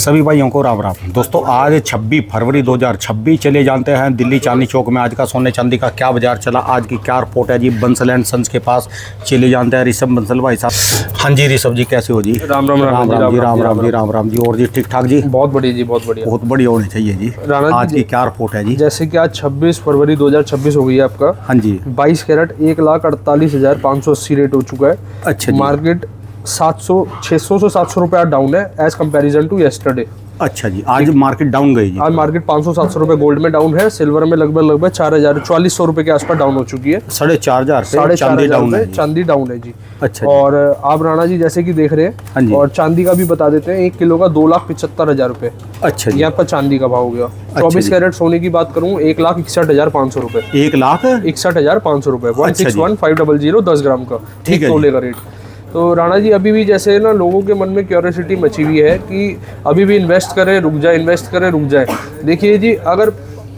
सभी भाइयों को राम राम। दोस्तों आज 26 फरवरी 2026 चले जानते हैं दिल्ली चांदनी चौक में आज का सोने चांदी का क्या बाजार चला, आज की क्या रिपोर्ट है जी। बंसल एंड सन्स के पास चले जानते हैं ऋषभ बंसल भाई साहब। हाँ जी ऋषभ जी, कैसे हो जी? राम राम राम राम जी, राम राम जी, राम राम जी। और जी ठीक ठाक जी? बहुत बढ़िया जी, बहुत बढ़िया, बहुत बढ़िया होनी चाहिए जी। आज की क्या रिपोर्ट है जी? जैसे कि आज 26 फरवरी 2026 हो गई है आपका। हाँ जी। 22 कैरेट 1,48,580 रेट हो चुका है। अच्छा जी। मार्केट 600 से 700 रुपया डाउन है एज कंपैरिजन टू येस्टरडे। अच्छा जी, आज मार्केट डाउन गई जी। आज मार्केट 500-700 रुपए गोल्ड में डाउन है। सिल्वर में लगभग 4,000-4,400 रुपए के आसपास डाउन हो चुकी है। 4,500 से 4,500 चांदी डाउन है। चांदी डाउन है जी। अच्छा। और आप राणा जी जैसे कि देख रहे हैं। हाँ जी। और चांदी का भी बता देते हैं, 1 किलो का 2,75,000 रुपए। अच्छा जी। यहाँ पर चांदी का भाव हो गया। 24 कैरेट सोने की बात करूँ 1,61,500 रुपए। 1,61,500 रुपए 161,500 10 ग्राम का ठीक है तोले का रेट। तो राणा जी अभी भी जैसे ना लोगों के मन में क्यूरियोसिटी मची हुई है कि अभी भी इन्वेस्ट करें रुक जाए। देखिए जी, अगर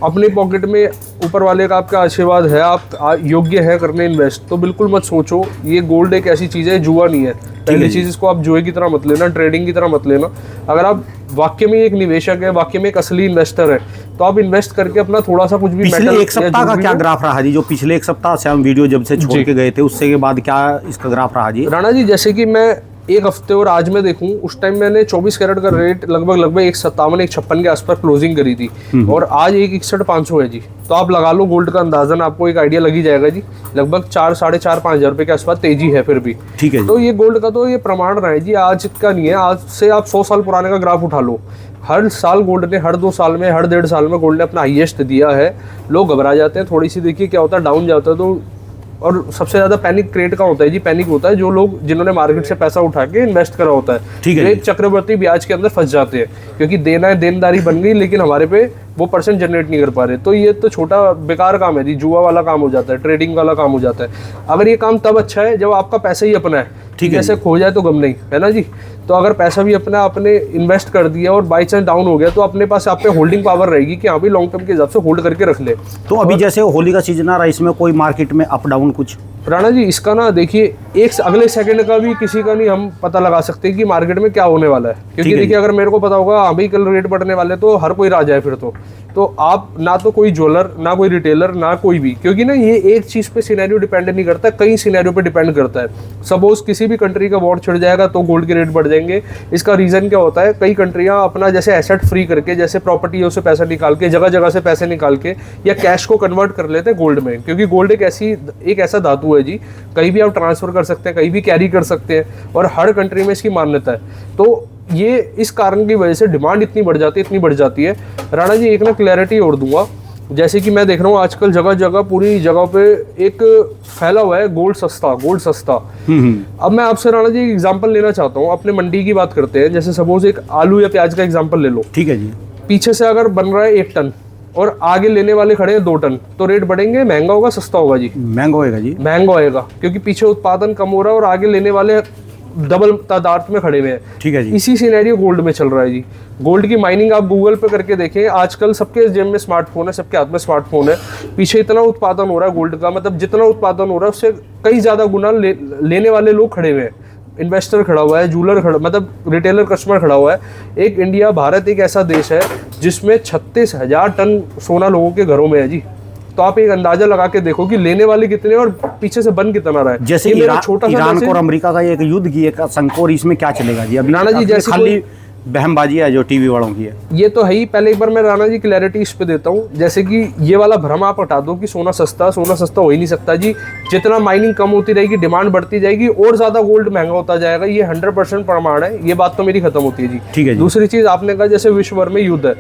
अपने पॉकेट में ऊपर वाले का आपका आशीर्वाद है, आप योग्य है करने इन्वेस्ट, तो बिल्कुल मत सोचो। ये गोल्ड एक ऐसी चीज़ है, जुआ नहीं है। पहली चीज़, इसको आप जुए की तरह मत लेना, ट्रेडिंग की तरह मत लेना। अगर आप वाकई में एक निवेशक है, वाकई में एक असली इन्वेस्टर है, तो आप इन्वेस्ट करके अपना थोड़ा सा कुछ भी। पिछले एक सप्ताह का क्या ग्राफ रहा जी? जो पिछले एक सप्ताह से हम वीडियो जब से छोड़ के गए थे उससे के बाद क्या इसका ग्राफ रहा जी? राणा जी जैसे कि मैं एक हफ्ते और आज में देखूं, उस टाइम मैंने 24 कैरेट का रेट लगभग 157-156 के आसपास क्लोजिंग करी थी और आज 161,500 है जी। तो आप लगा लो गोल्ड का अंदाजन, आपको एक आइडिया लगी जाएगा जी। लगभग 4-4,500 रुपए के आसपास तेजी है फिर भी। ठीक है। तो ये गोल्ड का तो ये प्रमाण रहा है जी, आज का नहीं है। आज से आप 100 साल पुराने का ग्राफ उठा लो, हर साल गोल्ड ने, हर 2 साल में, हर 1.5 साल में गोल्ड ने अपना हाईएस्ट दिया है। लोग घबरा जाते हैं, थोड़ी सी देखिए क्या होता है, डाउन जाता है तो। और सबसे ज्यादा पैनिक क्रिएट का होता है जी, पैनिक होता है जो लोग जिन्होंने मार्केट से पैसा उठा के इन्वेस्ट करा होता है। ठीक है। एक चक्रवर्ती ब्याज के अंदर फंस जाते हैं, क्योंकि देना है, देनदारी बन गई, लेकिन हमारे पे वो परसेंट जनरेट नहीं कर पा रहे। तो ये तो छोटा बेकार काम है जी, जुआ वाला काम हो जाता है, ट्रेडिंग वाला काम हो जाता है। अगर ये काम तब अच्छा है जब आपका पैसा ही अपना है। ठीक है। जैसे खो जाए तो गम नहीं है ना जी। तो अगर पैसा भी अपना आपने इन्वेस्ट कर दिया और बाई चांस डाउन हो गया, तो अपने पास आप पे होल्डिंग पावर रहेगी कि हाँ भी लॉन्ग टर्म के हिसाब से होल्ड करके रख ले। तो अभी जैसे होली का सीजन आ रहा है, इसमें कोई मार्केट में अप डाउन कुछ? राणा जी इसका ना देखिए, एक अगले सेकंड का भी किसी का नहीं हम पता लगा सकते कि मार्केट में क्या होने वाला है। क्योंकि देखिए, अगर मेरे को पता होगा अभी कल रेट बढ़ने वाले, तो हर कोई राजा है फिर तो आप ना तो कोई ज्वेलर, ना कोई रिटेलर, ना कोई भी। क्योंकि ना ये एक चीज पे सिनेरियो डिपेंड नहीं करता, कई सिनेरियो पे डिपेंड करता है। सपोज किसी भी कंट्री का वॉर छिड़ जाएगा तो गोल्ड के रेट बढ़ जाएंगे। इसका रीजन क्या होता है, कई कंट्रियां अपना जैसे एसेट फ्री करके, जैसे प्रॉपर्टियों से पैसा निकाल के, जगह जगह से पैसे निकाल के या कैश को कन्वर्ट कर लेते हैं गोल्ड में। क्योंकि गोल्ड एक ऐसा धातु है जी, कहीं भी आप ट्रांसफर कर सकते हैं, कहीं भी कैरी कर सकते हैं, और हर कंट्री में इसकी मान्यता है। तो ये इस कारण की वजह से डिमांड इतनी बढ़ जाती है। राणा जी एक ना क्लैरिटी और दूंगा, जैसे कि मैं देख रहा हूँ आजकल जगह जगह, पूरी जगह पे एक फैला हुआ है गोल्ड सस्ता। अब मैं आपसे राणा जी एग्जांपल लेना चाहता हूँ, अपने मंडी की बात करते हैं। जैसे सपोज एक आलू या प्याज का एग्जांपल ले लो। ठीक है जी। पीछे से अगर बन रहा है 1 टन और आगे लेने वाले खड़े हैं 2 टन, तो रेट बढ़ेंगे, महंगा होगा, सस्ता होगा जी? महंगा होएगा जी। महंगा होएगा, क्योंकि पीछे उत्पादन कम हो रहा है और आगे लेने वाले डबल तादाद में खड़े हुए हैं। ठीक है जी। इसी सिनेरियो गोल्ड में चल रहा है जी। गोल्ड की माइनिंग आप गूगल पे करके देखें, आजकल सबके जेब में स्मार्टफोन है, सबके हाथ में स्मार्टफोन है। पीछे इतना उत्पादन हो रहा है गोल्ड का, मतलब जितना उत्पादन हो रहा है उससे कई ज्यादा गुना लेने वाले लोग खड़े हुए हैं। इन्वेस्टर खड़ा हुआ है, जूलर खड़ा, मतलब रिटेलर कस्टमर खड़ा हुआ है। एक इंडिया, भारत एक ऐसा देश है जिसमें 36,000 टन सोना लोगों के घरों में है जी। तो आप एक अंदाजा लगा के देखो कि लेने वाले कितने और पीछे से बन कितना रहा है। जैसे ईरान और अमेरिका का एक युद्ध की एक आशंका, और इसमें क्या चलेगा जी? अभी राणा जी जैसे खाली बहमबाजी है जो टीवी वालों की है। ये तो है ही। पहले एक बार मैं राणा जी क्लैरिटी इस पे देता हूँ। जैसे कि ये वाला भ्रम आप हटा दो कि सोना सस्ता हो ही नहीं सकता जी। जितना माइनिंग कम होती रहेगी, डिमांड बढ़ती जाएगी और ज्यादा गोल्ड महंगा होता जाएगा। ये 100% प्रमाण है, ये बात तो मेरी खत्म होती है जी। ठीक है। दूसरी चीज आपने कहा जैसे विश्व भर में युद्ध है।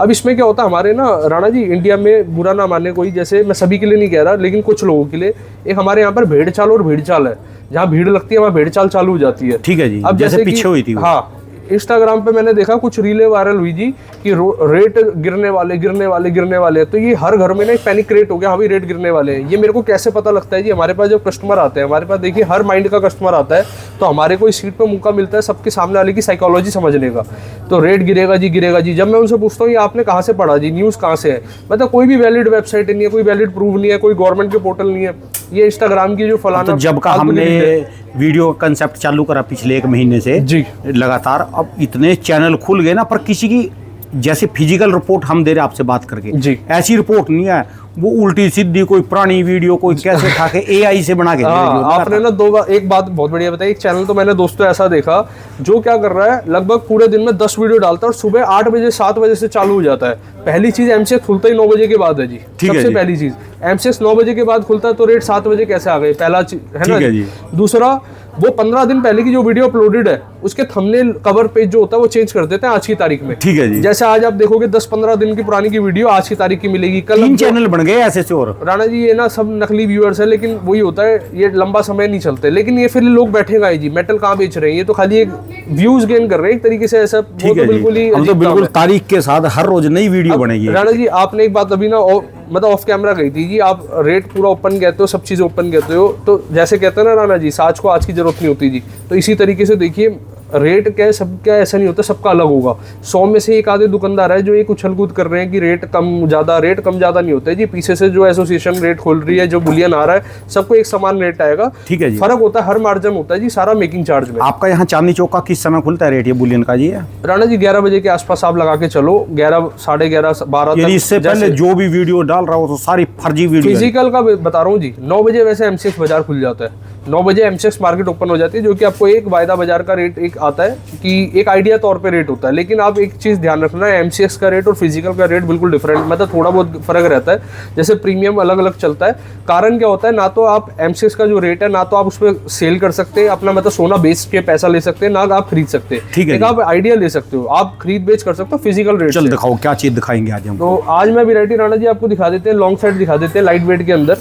अब इसमें क्या होता है हमारे ना राणा जी, इंडिया में बुरा ना माने कोई, जैसे मैं सभी के लिए नहीं कह रहा, लेकिन कुछ लोगों के लिए, एक हमारे यहाँ पर भेड़ चाल है। जहाँ भीड़ लगती है वहाँ भेड़ चाल चालू हो जाती है। ठीक है जी। अब जैसे पीछे हुई थी। हाँ, इंस्टाग्राम पे मैंने देखा कुछ रीलें वायरल हुई जी कि रेट गिरने वाले। तो ये हर घर में ना एक पैनिक क्रिएट हो गया, हाँ भाई रेट गिरने वाले हैं। ये मेरे को कैसे पता लगता है जी? हमारे पास जब कस्टमर आते हैं, हमारे पास देखिए हर माइंड का कस्टमर आता है, तो हमारे को इस सीट पे मौका मिलता है सबके सामने वाले की साइकोलॉजी समझने का। तो रेट गिरेगा जी। जब मैं उनसे पूछता हूँ ये आपने कहाँ से पढ़ा जी, न्यूज़ कहाँ से है, मतलब कोई भी वैलिड वेबसाइट नहीं है, कोई वैलिड प्रूफ नहीं है, कोई गवर्नमेंट के पोर्टल नहीं है। ये इंस्टाग्राम की जो फलाना तो जब का फालतू की हमने रील है। वीडियो का कंसेप्ट चालू करा पिछले 1 महीने से जी लगातार, अब इतने चैनल खुल गए ना, पर किसी की जैसे फिजिकल रिपोर्ट हम दे रहे हैं आपसे बात करके, जी। ऐसी रिपोर्ट नहीं है, वो उल्टी सीधी कोई पुरानी वीडियो कोई कैसे उठा के एआई से बना के दे रही है। हाँ, आपने ना एक बात बहुत बढ़िया बताई। एक चैनल तो मैंने दोस्तों ऐसा देखा जो क्या कर रहा है, लगभग पूरे दिन में 10 वीडियो डालता है और सुबह 8 बजे 7 बजे से चालू हो जाता है। पहली चीज एमसीएक्स खुलता ही 9 बजे के बाद है जी। ठीक है सबसे जी। पहली चीज एमसीएक्स 9 बजे के बाद खुलता है तो रेट 7 बजे कैसे आ गए, पहला चीज है ना ठीक है जी। दूसरा, वो 15 दिन पहले की जो वीडियो अपलोडेड है उसके थंबनेल कवर पेज जो होता है वो चेंज कर देते हैं आज की तारीख में। ठीक है जी। जैसे आज आप देखोगे 10-15 दिन की पुरानी की वीडियो आज की तारीख की मिलेगी। कल 3 चैनल बन गए ऐसे से। और राणा जी ये ना सब नकली व्यूअर्स है, लेकिन वही होता है, ये लंबा समय नहीं चलते। लेकिन ये फिर लोग बैठेगा ही जी, मेटल कहाँ बेच रहे हैं, ये तो खाली एक व्यूज गेन कर रहे हैं एक तरीके से। ऐसा वो ठीक तो है बिल्कुल ही जी, हम तो अजीब काम बिल्कुल है। तारीख के साथ हर रोज नई वीडियो बनेगी। राणा जी आपने एक बात अभी ना मतलब ऑफ कैमरा कही थी जी, आप रेट पूरा ओपन कहते हो, सब चीज़ ओपन कहते हो, तो जैसे कहते हैं ना राणा जी, साज को आज की जरूरत नहीं होती जी। तो इसी तरीके से देखिए रेट क्या है, सबका ऐसा नहीं होता, सबका अलग होगा। 100 में से एक आधे दुकानदार है जो एक उछल कूद कर रहे हैं कि रेट कम ज़्यादा, रेट कम ज़्यादा नहीं होता है जी। पीछे से जो एसोसिएशन रेट खोल रही है, जो बुलियन आ रहा है, सबको एक समान रेट आएगा। ठीक है जी। फर्क होता है, हर मार्जिन होता है जी, सारा मेकिंग चार्ज में। आपका यहाँ चांदनी चौक का किस समय खुलता है रेट ये बुलियन का जी? राणा जी 11 बजे के आसपास आप लगा के चलो, 11, 11:30, 12 यानी तक। इससे पहले जो भी वीडियो डाल रहा हो तो सारी फर्जी वीडियो है। फिजिकल का बता रहा हूँ जी, 9 बजे वैसे एमसीएक्स बाजार खुल जाता है, 9 बजे एमसीएक्स मार्केट ओपन हो जाती है, जो कि आपको एक वायदा बाजार का रेट एक आता है कि एक आइडिया तौर पे रेट होता है। लेकिन आप एक चीज़ ध्यान रखना है, एमसीएक्स का रेट और फिजिकल का रेट बिल्कुल डिफरेंट, मतलब थोड़ा बहुत फर्क रहता है। जैसे प्रीमियम अलग अलग चलता है। कारण क्या होता है, ना तो आप एमसीएक्स का जो रेट है, ना तो आप उस पर सेल कर सकते हैं अपना, मतलब सोना बेच के पैसा ले सकते हैं, ना आप खरीद सकते हैं। ठीक है एक आप आइडिया ले सकते हो, आप खरीद बेच कर सकते हो फिजिकल रेट। चल दिखाओ क्या चीज दिखाएंगे आज हम। तो आज मैं वैरायटी राणा जी आपको दिखा देते हैं, लॉन्ग साइड दिखा देते हैं, लाइट वेट के अंदर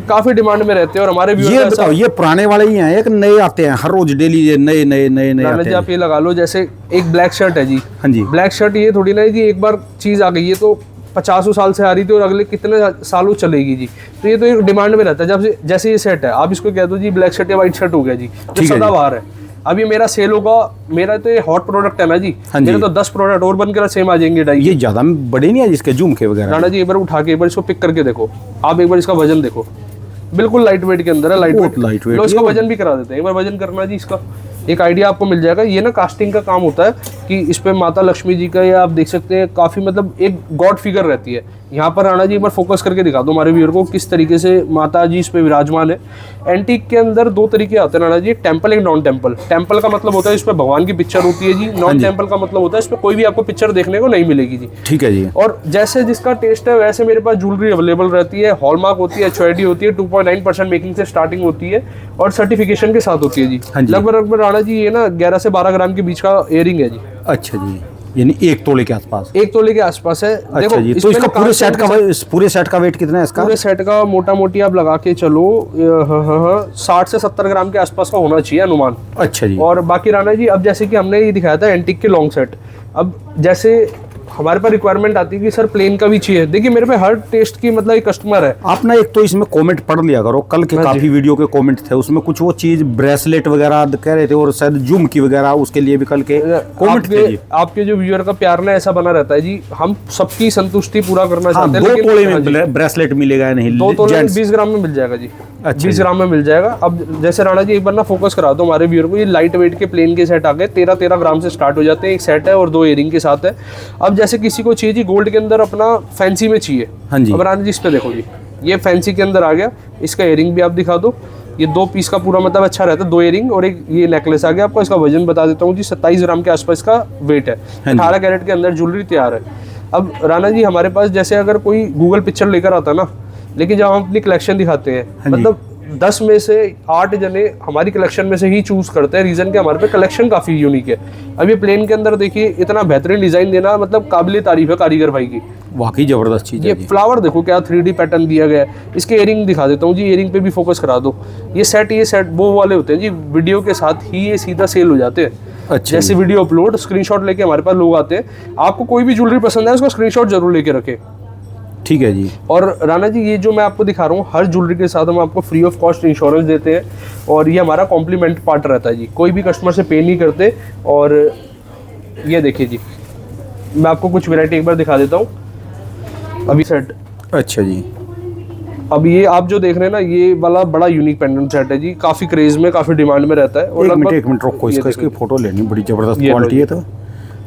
काफी डिमांड में रहते हैं। और हमारे ये बताओ, ये पुराने वाले ही हैं, एक नए आते हैं हर रोज डेली, ये नए नए नए नए राणा आते जी हैं। आप ये लगा लो, जैसे एक ब्लैक शर्ट है जी। हाँ जी। ब्लैक शर्ट ये थोड़ी ना है जी, एक बार चीज आ गई है तो 50 साल से आ रही थी और अगले कितने सालों चलेगी जी। तो ये तो एक डिमांड में रहता है। जब जैसे ये सेट है, आप इसको कह दो जी ब्लैक शर्ट या व्हाइट शर्ट हो गया जी, जो सदाबहार है। अब ये मेरा सेल होगा, मेरा तो ये हॉट प्रोडक्ट है ना जी। हाँ जी। मेरे तो 10 प्रोडक्ट और बनकर सेम आ जाएंगे डाई। ये ज्यादा बड़े नहीं है जिसके झुमके वगैरह? राणा जी एक बार उठा के एक बार इसको पिक करके देखो, आप एक बार इसका वजन देखो, बिल्कुल लाइट वेट के अंदर है। Light light weight. लो इसका वजन भी करा देते हैं, एक बार वजन करना जी, इसका एक आइडिया आपको मिल जाएगा। ये ना कास्टिंग का काम होता है कि इस पे माता लक्ष्मी जी का, या आप देख सकते हैं काफी मतलब एक गॉड फिगर रहती है। यहाँ पर राणा जी एक बार फोकस करके दिखा दो हमारे व्यूअर को किस तरीके से माता जी इस पे विराजमान है। एंटीक के अंदर 2 तरीके आते हैं राणा जी, एक टेम्पल, एक नॉन टेम्पल। टेम्पल का मतलब होता है इस पे भगवान की पिक्चर होती है जी। नॉन टेम्पल का मतलब होता है इस पे कोई भी आपको पिक्चर देखने को नहीं मिलेगी जी। ठीक है जी। और जैसे जिसका टेस्ट है वैसे मेरे पास ज्वेलरी अवेलेबल रहती है। हॉलमार्क होती है, एचओआईडी होती है, 2.9% मेकिंग से स्टार्टिंग होती है और सर्टिफिकेशन के साथ होती है जी। हाँ जी। लगभग राणा जी ये ना 11 से 12 ग्राम के बीच का इयरिंग है जी। अच्छा जी, यानी 1 तोले के आसपास? 1 तोले के आसपास है। अच्छा जी। तो इसका पूरे सेट का वेट कितना है इसका? पूरे सेट का मोटा मोटी आप लगा के चलो 60 से 70 ग्राम के आसपास का होना चाहिए अनुमान। अच्छा जी। और बाकी राणा जी अब जैसे कि हमने ये दिखाया था एंटीक के लॉन्ग सेट, अब जैसे हमारे पास रिक्वायरमेंट आती है कि सर प्लेन का भी चाहिए। देखिए मेरे पे हर टेस्ट की मतलब एक कस्टमर है। आप ना एक तो इसमें कमेंट पढ़ लिया करो, कल के काफी वीडियो के कमेंट थे, उसमें कुछ वो चीज ब्रेसलेट वगैरह कह रहे थे और शायद झुमकी वगैरह, उसके लिए भी कल के कमेंट थे जी। आपके जो व्यूअर का प्यार ना ऐसा बना रहता है जी, हम सबकी संतुष्टि पूरा करना चाहते हैं। 2 तोले में ब्रेसलेट मिलेगा या नहीं? 2 तोले 20 ग्राम में मिल जाएगा जी। 20 ग्राम में मिल जाएगा। अब जैसे राणा जी एक बार ना फोकस करा दो हमारे व्यूअर को, ये लाइट वेट के प्लेन के सेट आ गए, 13 ग्राम से स्टार्ट हो जाते हैं। एक सेट है और 2 इयरिंग के साथ है। अब जैसे किसी को चाहिए गोल्ड के अंदर अपना फैंसी में चाहिए। हाँ जी। अब राणा जी इस पे देखो जी, ये फैंसी के अंदर आ गया। इसका इयरिंग भी आप दिखा दो, ये 2 पीस का पूरा मतलब अच्छा रहता है। 2 इयरिंग और एक ये नेकलेस आ गया। आपको इसका वजन बता देता हूँ जी, 27 ग्राम के आसपास इसका वेट है। 18 कैरेट के अंदर ज्वेलरी तैयार है। अब राणा जी हमारे पास जैसे अगर कोई गूगल पिक्चर लेकर आता ना, लेकिन जब हम अपनी कलेक्शन दिखाते हैं, मतलब 10 में से 8 जने हमारी कलेक्शन में से ही चूज करते हैं। रीजन कि हमारे पे कलेक्शन काफी यूनिक है। अब ये प्लेन के अंदर देखिए इतना बेहतरीन डिजाइन देना मतलब काबिल तारीफ है कारीगर भाई की, वाकई जबरदस्त चीज ये है। फ्लावर देखो क्या 3D पैटर्न दिया गया है। इसके इयरिंग दिखा देता हूँ जी, इयरिंग पे भी फोकस करा दो। ये सेट वो वाले होते हैं जी, वीडियो के साथ ही ये सीधा सेल हो जाते हैं। अच्छा। जैसे वीडियो अपलोड, स्क्रीनशॉट लेके हमारे पास लोग आते हैं। आपको कोई भी ज्वेलरी पसंद है उसका स्क्रीनशॉट जरूर लेके रखें। ठीक है जी। और राणा जी ये जो मैं आपको दिखा रहा हूँ, हर ज्वेलरी के साथ हम आपको फ्री ऑफ कॉस्ट इंश्योरेंस देते हैं और ये हमारा कॉम्प्लीमेंट पार्ट रहता है जी। कोई भी कस्टमर से पे नहीं करते। और ये देखिए जी, मैं आपको कुछ वैरायटी एक बार दिखा देता हूँ। अभी सेट, अच्छा जी, अब ये आप जो देख रहे हैं ना, ये वाला बड़ा यूनिक पेंडेंट सेट है जी, काफी क्रेज में, काफी डिमांड में रहता है। और एक मिनट रुको, इसकी फोटो लेनी, बड़ी जबरदस्त क्वालिटी है।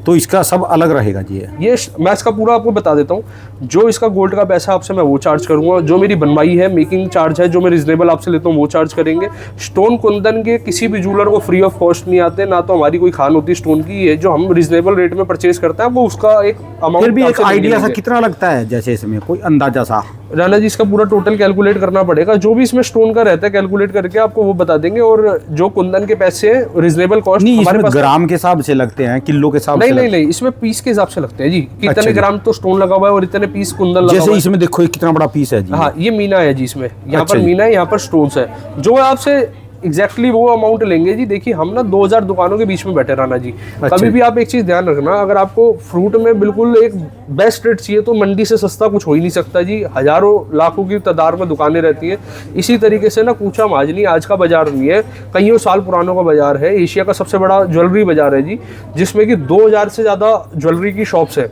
तो इसका सब अलग रहेगा जी ये मैं इसका पूरा आपको बता देता हूँ। जो इसका गोल्ड का पैसा आपसे मैं वो चार्ज करूंगा, जो मेरी बनवाई है, मेकिंग चार्ज है, जो मैं रिजनेबल आपसे लेता हूँ वो चार्ज करेंगे। स्टोन कुंदन के किसी भी ज्वेलर को फ्री ऑफ कॉस्ट नहीं आते, ना तो हमारी कोई खान होती स्टोन की। ये जो हम रिजनेबल रेट में परचेज करते हैं वो उसका एक अमाउंट। फिर भी एक आइडिया सा कितना लगता है, जैसे इसमें कोई अंदाजा सा? राणा जी इसका पूरा टोटल कैलकुलेट करना पड़ेगा, जो भी इसमें स्टोन का रहता है कैलकुलेट करके आपको वो बता देंगे। और जो कुंदन के पैसे रिजनेबल कॉस्ट हमारे पास ग्राम के हिसाब से लगते हैं, किलो के हिसाब से? नहीं, इसमें पीस के हिसाब से लगते हैं जी, कितने ग्राम तो स्टोन लगा हुआ है और इतने पीस कुंदन लगा हुआ है। जैसे इसमें देखो ये कितना बड़ा पीस है जी। हाँ, ये मीना है जी, इसमें यहाँ पर मीना है, यहाँ पर स्टोन्स है। जो आपसे एग्जैक्टली वो अमाउंट लेंगे जी। देखिए हम ना 2000 दुकानों के बीच में बैठे राणा जी। कभी भी आप एक चीज ध्यान रखना, अगर आपको फ्रूट में बिल्कुल एक बेस्ट रेट चाहिए तो मंडी से सस्ता कुछ हो ही नहीं सकता जी। हजारों लाखों की तादाद में दुकानें रहती हैं। इसी तरीके से ना कूचा माजनी आज का बाजार नहीं है, कईयों साल पुरानों का बाजार है। एशिया का सबसे बड़ा ज्वेलरी बाजार है जी, जिसमें कि 2000 से ज्यादा ज्वेलरी की शॉप्स है।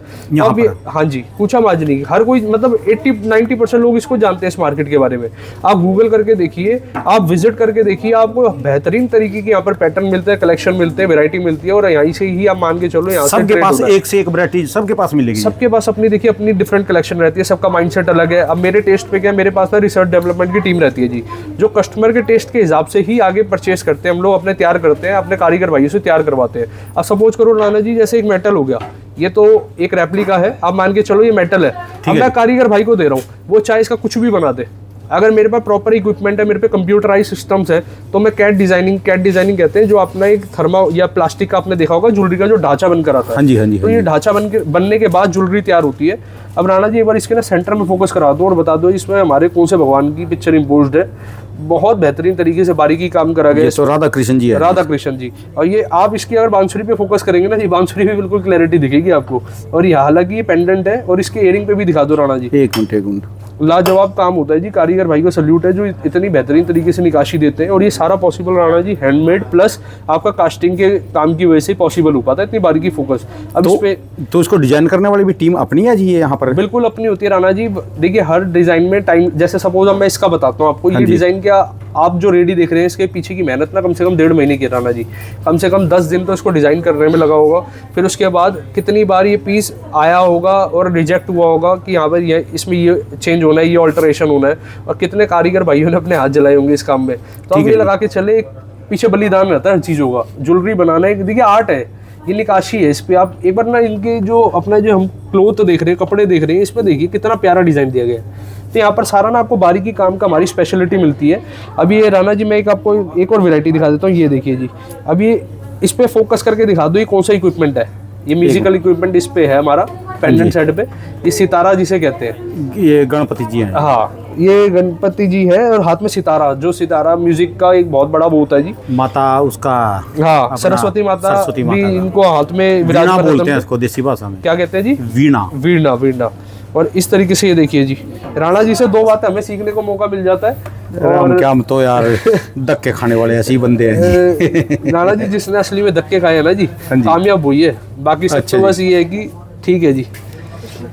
हाँ जी, कूचा माजनी हर कोई, मतलब 80-90% लोग इसको जानते हैं इस मार्केट के बारे में। आप गूगल करके देखिए, आप विजिट करके देखिए, आपको बेहतरीन तरीके के यहाँ पर पैटर्न मिलते हैं, कलेक्शन मिलते हैं, वैरायटी मिलती है। और यहीं से ही आप मान के चलो, यहाँ सबके पास एक से एक वैरायटी सबके पास मिलेगी। सबके पास अपनी देखिए अपनी डिफरेंट कलेक्शन रहती है, सबका माइंडसेट अलग है। अब मेरे टेस्ट पे क्या है, मेरे पास ना रिसर्च डेवलपमेंट की टीम रहती है जी, जो कस्टमर के टेस्ट के हिसाब से ही आगे परचेस करते हैं। हम लोग अपने तैयार करते हैं, अपने कारीगर भाइयों से तैयार करवाते हैं। अब सपोज करो राणा जी, जैसे एक मेटल हो गया, ये तो एक रेप्लिका है, आप मान के चलो ये मेटल है। अब मैं कारीगर भाई को दे रहा हूँ, वो चाहे इसका कुछ भी बना दे। अगर मेरे पास प्रॉपर इक्विपमेंट है, मेरे पे कंप्यूटराइज सिस्टम्स है, तो मैं कैट डिजाइनिंग कहते हैं, जो अपना एक थर्मा या प्लास्टिक का आपने देखा होगा ज्वेलरी का जो ढांचा बनकर आता है। हाँ जी, हाँ जी, तो ये ढांचा बनने के बाद ज्वेलरी तैयार होती है। अब राणा जी एक बार इसके ना सेंटर में फोकस करा दो और बता दो इसमें हमारे कौन से भगवान की पिक्चर इम्पोज्ड है। बहुत बेहतरीन तरीके से बारीकी काम करा गया। तो राधा कृष्ण जी है, राधा कृष्ण जी। और ये आप इसकी अगर बांसुरी पे फोकस करेंगे ना जी, बांसुरी पे बिल्कुल क्लैरिटी दिखेगी आपको। और ये हालांकि ये पेंडेंट है, और इसके इयरिंग पे भी दिखा दो राणा जी। एक मिनट लाजवाब काम होता है जी। कारीगर भाई को सल्यूट है जो इतनी बेहतरीन तरीके से निकाशी देते हैं। और ये सारा possible Rana ji handmade plus आपका कास्टिंग के काम की वजह से पॉसिबल हो पाता है, इतनी बारीकी फोकस। अब तो, इस पे तो इसको डिजाइन करने वाली भी टीम अपनी है जी यहाँ पर? बिल्कुल अपनी होती है राणा जी। देखिए हर डिजाइन में टाइम, जैसे सपोज अब मैं इसका बताता हूँ आपको, ये डिजाइन क्या आप जो रेडी देख रहे हैं, इसके पीछे की मेहनत ना कम से कम 1.5 महीने की राणा जी। कम से कम 10 दिन तो इसको डिजाइन करने में लगा होगा। फिर उसके बाद कितनी बार ये पीस आया होगा और रिजेक्ट हुआ होगा कि यहाँ पर ये इसमें ये चेंज होना है, ये ऑल्टरेशन होना है, और कितने कारीगर भाइयों ने अपने हाथ जलाए होंगे इस काम में। तो हम ये लगा के चले, पीछे बलिदान रहता है हर चीज़ों का। ज्वेलरी बनाना एक देखिए आर्ट है, ये निकाशी है। इस पे आप एक बार ना इनके जो अपना जो हम क्लोथ देख रहे हैं, कपड़े देख रहे हैं, इस पे देखिए कितना प्यारा डिजाइन दिया गया है। तो यहाँ पर सारा ना आपको बारीकी काम का हमारी स्पेशलिटी मिलती है। अभी ये राणा जी मैं आपको एक और वैरायटी दिखा देता हूँ। ये देखिए जी, अभी इस पे फोकस करके दिखा दो ये कौन सा इक्विपमेंट है। ये म्यूजिकल इक्विपमेंट इस पे है हमारा पेंडेंट सेट पे। ये सितारा जिसे कहते हैं, ये गणपति जी हैं। हाँ, ये गणपति जी है और हाथ में सितारा, जो सितारा म्यूजिक का एक बहुत बड़ा वो होता है जी। माता उसका, हाँ, सरस्वती माता भी इनको हाथ में विराजमान बोलते हैं इसको देसी भाषा में। क्या कहते हैं जी? वीणा। वीणा, वीणा। और इस तरीके से ये देखिए जी, राणा जी से 2 बातें हमें सीखने को मौका मिल जाता है। और क्या, हम तो यार धक्के खाने वाले ऐसे ही बंदे हैं। राणा जी जिसने असली में धक्के खाए हैं ना जी, कामयाब हुई है। बाकी सब तो बस ये है कि ठीक है जी।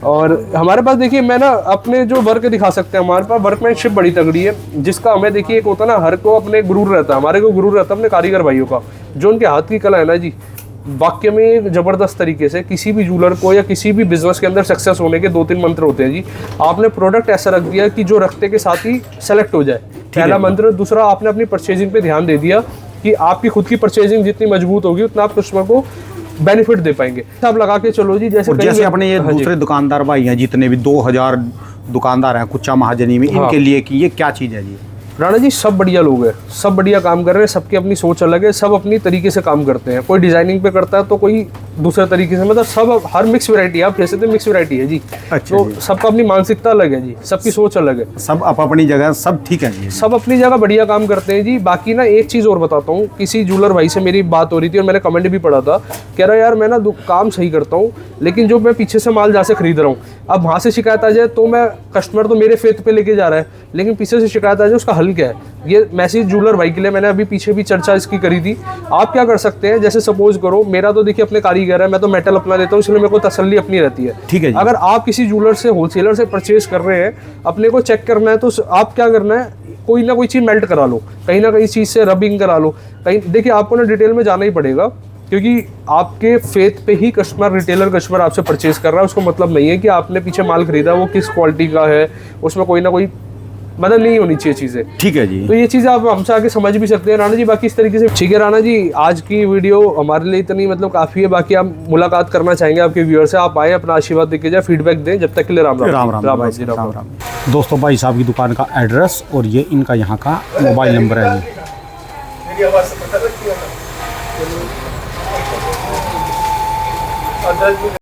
और हमारे पास देखिए, मैं ना अपने जो वर्क दिखा सकते हैं, हमारे पास वर्कमैनशिप बड़ी तगड़ी है, जिसका हमें देखिए एक होता है ना, हर को अपने गुरूर रहता है, हमारे को गुरूर रहता है अपने कारीगर भाइयों का, जो उनके हाथ की कला है ना जी। वाक्य में जबरदस्त तरीके से किसी भी ज्वेलर को या किसी भी बिजनेस के अंदर सक्सेस होने के 2-3 मंत्र होते हैं जी। आपने प्रोडक्ट ऐसा रख दिया कि जो रखते के साथ ही सेलेक्ट हो जाए, पहला मंत्र। दूसरा, आपने अपनी परचेजिंग पे ध्यान दे दिया कि आपकी खुद की परचेजिंग जितनी मजबूत होगी उतना आप कस्टमर को बेनिफिट दे पाएंगे। सब लगा के चलो जी। जैसे अपने ये दूसरे दुकानदार भाई हैं, जितने भी 2000 दुकानदार हैं कुचा महाजनी में, इनके लिए कि ये क्या चीज़ है जी? राणा जी सब बढ़िया लोग हैं, सब बढ़िया काम कर रहे हैं, सबकी अपनी सोच अलग है, सब अपनी तरीके से काम करते हैं। कोई डिजाइनिंग पे करता है तो कोई दूसरे तरीके से, मतलब सब हर मिक्स वैरायटी है। आप जैसे तो मिक्स वैरायटी है जी। अच्छा तो सबका अपनी मानसिकता अलग है जी, सबकी सोच अलग है। सब अपनी जगह सब ठीक है जी, सब अपनी जगह बढ़िया काम करते हैं जी। बाकी ना एक चीज़ और बताता हूँ, किसी ज्वेलर भाई से मेरी बात हो रही थी और मैंने कमेंट भी पढ़ा था, कह रहा यार मैं ना काम सही करता हूँ, लेकिन जो मैं पीछे से माल जहाँ से खरीद रहा हूँ, अब वहाँ से शिकायत आ जाए तो मैं, कस्टमर तो मेरे फेथ पे लेके जा रहा है, लेकिन पीछे से शिकायत आ जाए उसका हल मॉडल क्या है। ये मैसी जूलर भाई के लिए मैंने अभी पीछे भी चर्चा इसकी करी थी। आप क्या कर सकते हैं, जैसे सपोज करो मेरा तो देखिए अपने कारीगर है, मैं तो मेटल अपना लेता हूँ, इसलिए मेरे को तसल्ली अपनी रहती है। ठीक है जी। अगर आप किसी जूलर से होलसेलर से परचेज कर रहे हैं, अपने को चेक करना है, तो आप क्या करना है, कोई ना कोई चीज़ मेल्ट करा लो, कहीं ना कहीं चीज़ से रबिंग करा लो, कहीं देखिए आपको ना डिटेल में जाना ही पड़ेगा, क्योंकि आपके फेथ पे ही कस्टमर, रिटेलर कस्टमर आपसे परचेज कर रहा है। उसको मतलब नहीं है कि आपने पीछे माल खरीदा वो किस क्वालिटी का है, उसमें कोई ना कोई मदद नहीं होनी चाहिए चीज़ें। ठीक है जी। तो ये चीज़ आप हमसे आके समझ भी सकते हैं राणा जी। बाकी इस तरीके से ठीक है राणा जी, आज की वीडियो हमारे लिए इतनी मतलब काफ़ी है। बाकी आप मुलाकात करना चाहेंगे आपके व्यूअर से, आप आए, अपना आशीर्वाद देके जाए, फीडबैक दें। जब तक के लिए राम राम। राम राम राम भाई जी, राम राम राम। राम। दोस्तों भाई साहब की दुकान का एड्रेस और ये इनका यहाँ का मोबाइल नंबर है जी। मेरी आवाज़ से पता लगती है ना।